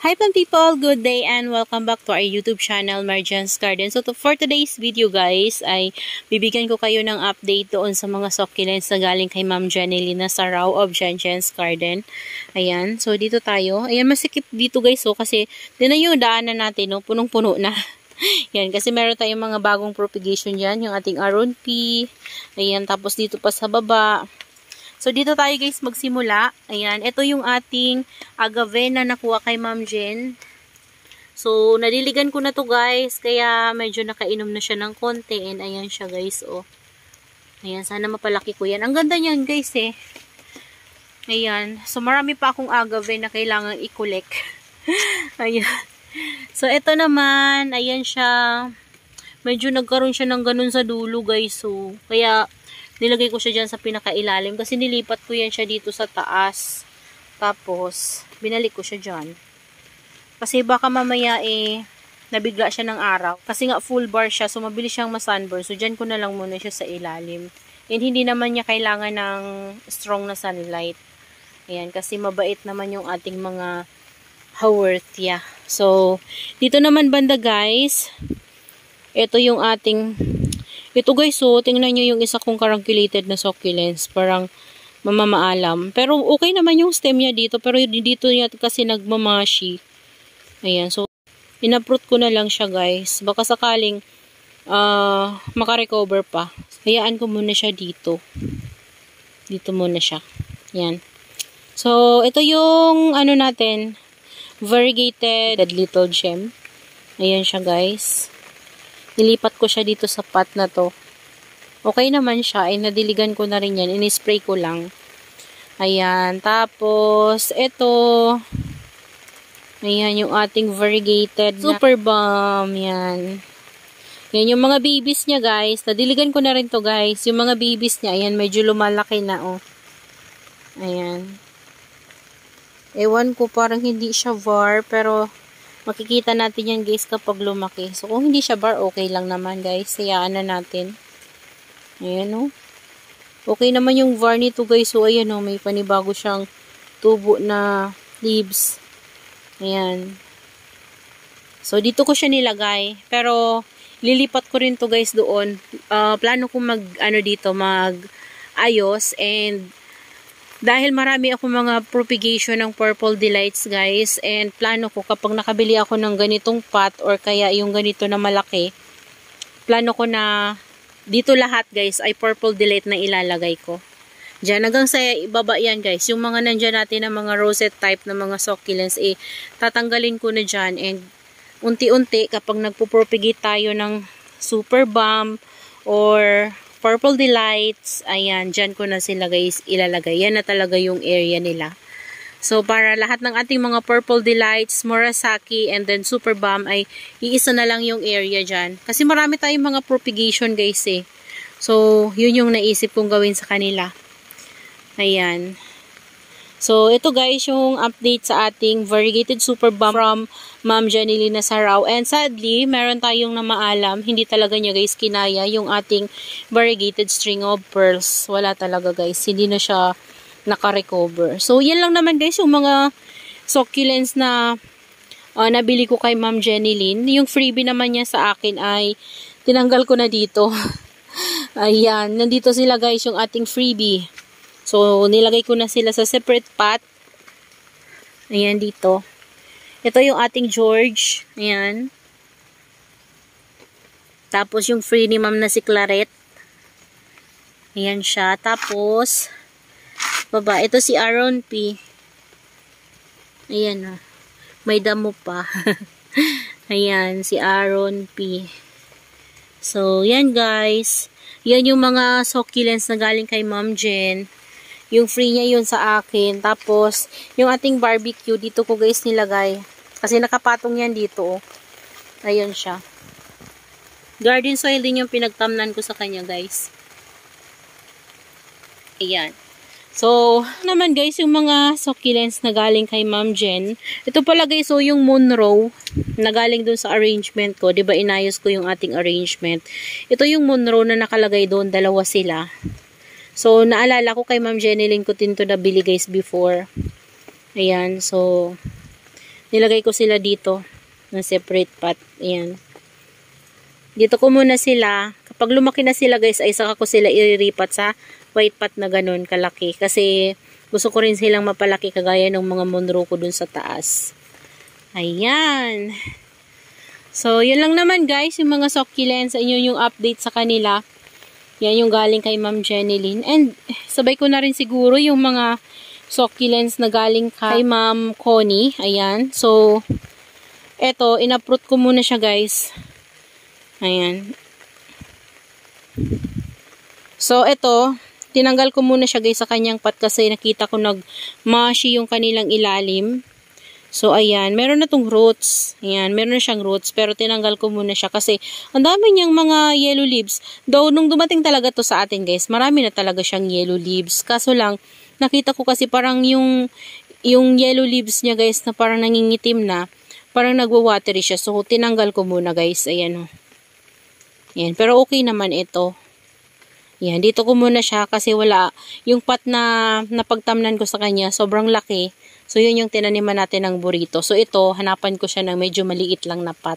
Hi plant people, good day and welcome back to our YouTube channel, Marjan's Garden. So for today's video guys, ay bibigyan ko kayo ng update doon sa mga succulents na galing kay Ma'am Janelina sa Raw of Janjan's Garden. Ayan, so dito tayo. Ayan, masikip dito guys, so kasi din na yung daanan natin, no? Punong-puno na. Yan, kasi meron tayong mga bagong propagation dyan, yung ating Aron P. Ayan, tapos dito pa sa baba. So, dito tayo guys magsimula. Ayan, ito yung ating agave na nakuha kay Ma'am Jen. So, nadiligan ko na to guys, kaya medyo nakainom na siya ng konti. And ayan siya guys, oh. Ayan, sana mapalaki ko yan. Ang ganda niyan guys eh. Ayan, so marami pa akong agave na kailangan i-collect. Ayan. So, ito naman, ayan siya. Medyo nagkaroon siya ng ganun sa dulo guys, so. Kaya, nilagay ko siya dyan sa pinakailalim kasi nilipat ko yan siya dito sa taas. Tapos, binalik ko siya dyan. Kasi baka mamaya nabigla siya ng araw. Kasi nga full bar siya, so mabilis siyang masunburn. So, dyan ko na lang muna siya sa ilalim. And hindi naman niya kailangan ng strong na sunlight. Ayan, kasi mabait naman yung ating mga haworthia. So, dito naman banda guys, ito yung ating... Ito guys, so, tingnan nyo yung isa kong carangulated na succulents. Parang mamamaalam. Pero okay naman yung stem niya dito. Pero dito niya kasi nagmamashi. Ayan, so, inaprot ko na lang siya guys. Baka sakaling makarecover pa. Hayaan ko muna siya dito. Dito muna siya. Ayan. So, ito yung ano natin, variegated little gem. Ayan siya guys. Nilipat ko siya dito sa pot na to. Okay naman siya. Ay, nadiligan ko na rin yan. Inispray ko lang. Ayan. Tapos, ito. Ayan, yung ating variegated super bomb. Yan. Yan, yung mga babies niya, guys. Nadiligan ko na rin to, guys. Yung mga babies niya, ayan, medyo lumalaki na, oh. Ayan. Ewan ko, parang hindi siya var, pero... makikita natin yan guys kapag lumaki. So kung hindi siya bar, okay lang naman guys. Hayaan na natin. Ayan o. Okay naman yung var nito guys. So ayan o, may panibago siyang tubo na leaves. Ayan. So dito ko siya nilagay. Pero lilipat ko rin to guys doon. Plano ko mag-ayos and dahil marami ako mga propagation ng Purple Delights guys, and plano ko kapag nakabili ako ng ganitong pot or kaya yung ganito na malaki, plano ko na dito lahat guys ay Purple Delight na ilalagay ko. Diyan hanggang sa ibaba yan guys, yung mga nandyan natin na mga rosette type na mga succulents, tatanggalin ko na dyan, and unti-unti kapag nagpo-propagate tayo ng super bomb or Purple Delights, ayan, dyan ko na sila guys ilalagay. Yan na talaga yung area nila. So, para lahat ng ating mga Purple Delights, Murasaki, and then Super Bomb ay iisa na lang yung area dyan. Kasi marami tayong mga propagation guys eh. So, yun yung naisip kong gawin sa kanila. Ayan. So, ito guys yung update sa ating variegated Super Bomb from Ma'am Janelina sa Raw. And sadly, meron tayong namaalam. Hindi talaga niya guys kinaya yung ating variegated string of pearls. Wala talaga guys. Hindi na siya nakarecover. So, yan lang naman guys yung mga succulents na nabili ko kay Ma'am Janelin. Yung freebie naman niya sa akin ay tinanggal ko na dito. Ayan. Nandito sila guys yung ating freebie. So, nilagay ko na sila sa separate pot. Ayan, dito. Ito yung ating George. Ayan. Tapos, yung free ni Ma'am na si Claret. Ayan siya. Tapos, baba. Ito si Aron P. Ayan, oh. May damo pa. Ayan, si Aron P. So, yan guys. Yan yung mga succulents na galing kay Ma'am Jen. Yung free niya yun sa akin. Tapos, yung ating barbecue, dito ko guys nilagay. Kasi nakapatong yan dito. Oh. Ayun siya. Garden soil din yung pinagtamnan ko sa kanya guys. Ayan. So, naman guys, yung mga succulents na galing kay Ma'am Jen. Ito pala guys, so yung Monroe na galing dun sa arrangement ko. Diba inayos ko yung ating arrangement. Ito yung Monroe na nakalagay doon. Dalawa sila. So, naalala ko kay Ma'am Janelin ko din to nabili guys before. Ayan, so, nilagay ko sila dito ng separate pot. Ayan. Dito ko muna sila. Kapag lumaki na sila guys, ay saka ko sila iriripat sa white pot na ganun kalaki. Kasi gusto ko rin silang mapalaki kagaya ng mga monroe ko dun sa taas. Ayan. So, yun lang naman guys, yung mga succulents, yun yung update sa kanila. Yan yung galing kay Ma'am Jenilyn. And sabay ko na rin siguro yung mga succulents na galing kay Ma'am Connie. Ayan. So, eto, in-uproot ko muna siya guys. Ayan. So, eto, tinanggal ko muna siya guys sa kanyang pot kasi nakita ko nag-mushy yung kanilang ilalim. So, ayan. Meron na tong roots. Ayan. Meron na siyang roots. Pero tinanggal ko muna siya kasi ang dami niyang mga yellow leaves. Though, nung dumating talaga to sa atin guys, marami na talaga siyang yellow leaves. Kaso lang, nakita ko kasi parang yung yellow leaves niya guys na parang nangingitim na. Parang nagwa-watery siya. So, tinanggal ko muna guys. Ayan o. Ayan. Pero okay naman ito. Ayan. Dito ko muna siya kasi wala. Yung pot na napagtamnan ko sa kanya, sobrang laki. So, yun yung tinaniman natin ng burrito. So, ito, hanapan ko siya ng medyo maliit lang na pot.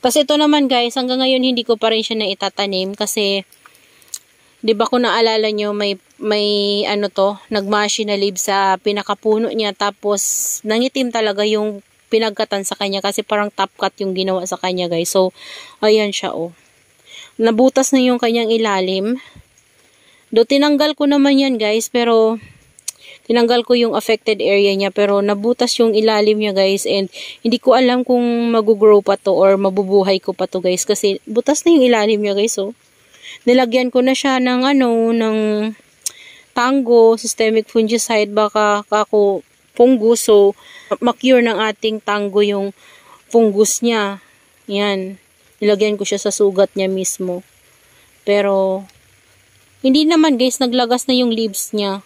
Tapos, ito naman guys, hanggang ngayon hindi ko pa rin siya na itatanim kasi, di ba kung naalala nyo, may nagmashi na leaves sa pinakapuno niya. Tapos, nangitim talaga yung pinagkatan sa kanya kasi parang top cut yung ginawa sa kanya guys. So, ayan siya oh. Nabutas na yung kanyang ilalim. Do, tinanggal ko naman yan guys, pero tinanggal ko yung affected area niya pero nabutas yung ilalim niya guys and hindi ko alam kung mag-grow pa to or mabubuhay ko pa to guys kasi butas na yung ilalim niya guys oh. Nilagyan ko na siya ng ng tango, systemic fungicide baka kako fungus so ma-cure ng ating tango yung fungus niya. Yan. Nilagyan ko siya sa sugat niya mismo. Pero hindi naman guys naglagas na yung leaves niya.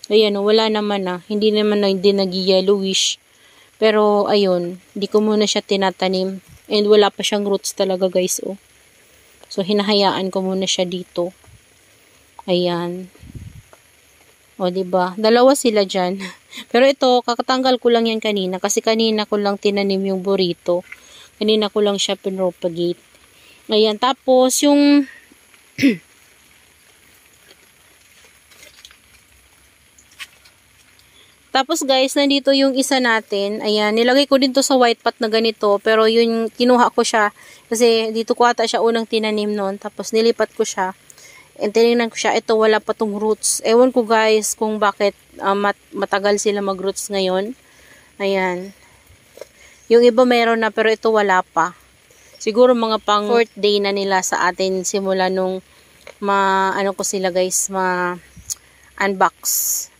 Ayan, wala naman na. Hindi naman na hindi nag-yellowish. Pero, ayun, hindi ko muna siya tinatanim. And wala pa siyang roots talaga, guys, oh. So, hinahayaan ko muna siya dito. Ayan. O, diba? Dalawa sila dyan. Pero ito, kakatanggal ko lang yan kanina. Kasi kanina ko lang tinanim yung burrito. Kanina ko lang siya pinropagate. Ayan, tapos, yung tapos guys, nandito yung isa natin. Ayan, nilagay ko din to sa white pot na ganito. Pero yun, kinuha ko siya. Kasi dito ko ata siya unang tinanim noon. Tapos nilipat ko siya. And tinignan ko siya, ito wala pa tong roots. Ewan ko guys kung bakit matagal sila mag-roots ngayon. Ayan. Yung iba meron na pero ito wala pa. Siguro mga pang 4th day na nila sa atin simula nung ko sila guys, unbox.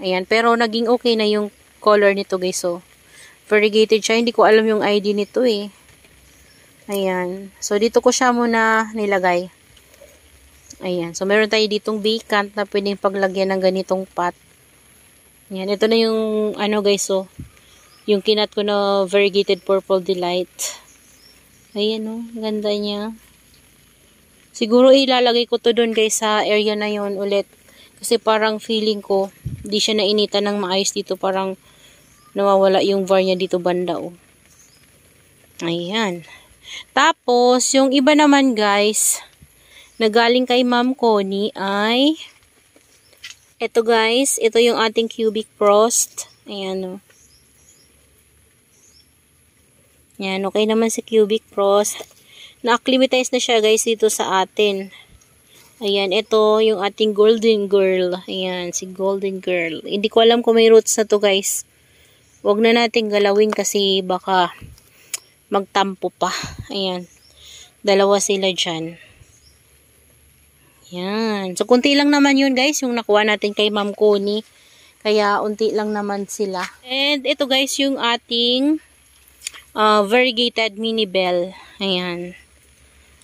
Ayan. Pero naging okay na yung color nito guys. So, variegated siya. Hindi ko alam yung ID nito eh. Ayan. So, dito ko siya muna nilagay. Ayan. So, meron tayo ditong vacant na pwedeng paglagyan ng ganitong pot. Ayan. Ito na yung guys. So, yung kinat ko na variegated purple delight. Ayan o. Ganda niya. Siguro ilalagay ko to doon guys sa area na yon ulit. Kasi parang feeling ko, di siya nainitan ng maayos dito. Parang nawawala yung var niya dito banda. Oh. Ayan. Tapos, yung iba naman guys, na galing kay Ma'am Connie ay, ito guys, ito yung ating cubic frost. Ayan o. Ayan, okay naman si cubic frost. Na-acclimatize na siya guys dito sa atin. Ayan, ito yung ating golden girl. Ayan, si golden girl. Hindi ko alam kung may roots na to guys. Huwag na natin galawin kasi baka magtampo pa. Ayan. Dalawa sila dyan. Ayan. So, kunti lang naman yun guys. Yung nakuha natin kay Ma'am Connie. Kaya, unti lang naman sila. And ito guys, yung ating variegated mini bell. Ayan.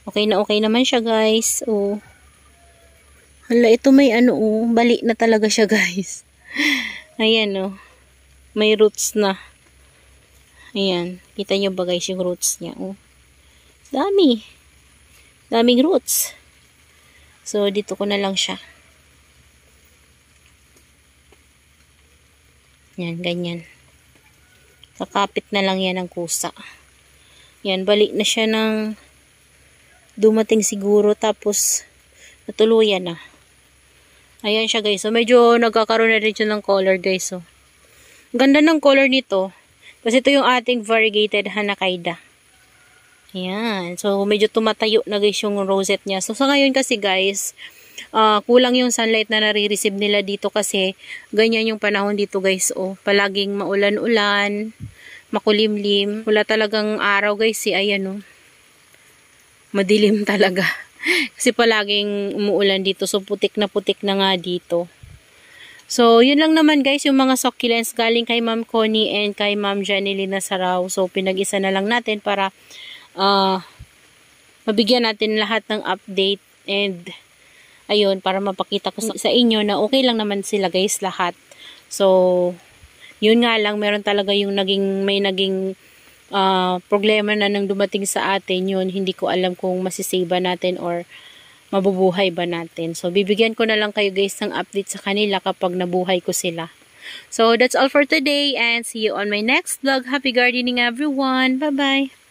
Okay na okay naman siya guys. Oh. Hala, ito may bali na talaga siya guys. Ayan may roots na. Ayan, kita nyo ba guys yung roots niya? Oh. Dami. Daming roots. So, dito ko na lang siya. Ayan, ganyan. Kakapit na lang yan ng kusa. Yan, balik na siya ng dumating siguro, tapos natuluyan na. Ayan siya guys. So, medyo nagkakaroon na rin siya ng color guys. So, ganda ng color nito. Kasi ito yung ating variegated Hanakaida. Ayan. So, medyo tumatayo na guys yung rosette niya. So, sa ngayon kasi guys, kulang yung sunlight na nare-receive nila dito kasi ganyan yung panahon dito guys. Oh, palaging maulan-ulan, makulimlim. Wala talagang araw guys. Ayan oh. Madilim talaga. Kasi palaging umuulan dito. So, putik na nga dito. So, yun lang naman guys, yung mga succulents galing kay Ma'am Connie and kay Ma'am Janeline Nasarao. So, pinag-isa na lang natin para mabigyan natin lahat ng update. And, ayun, para mapakita ko sa inyo na okay lang naman sila guys, lahat. So, yun nga lang, meron talaga yung may naging problema na nang dumating sa atin. Yun, hindi ko alam kung masisave natin or mabubuhay ba natin. So, bibigyan ko na lang kayo guys ng update sa kanila kapag nabuhay ko sila. So, that's all for today and see you on my next vlog. Happy gardening everyone! Bye-bye!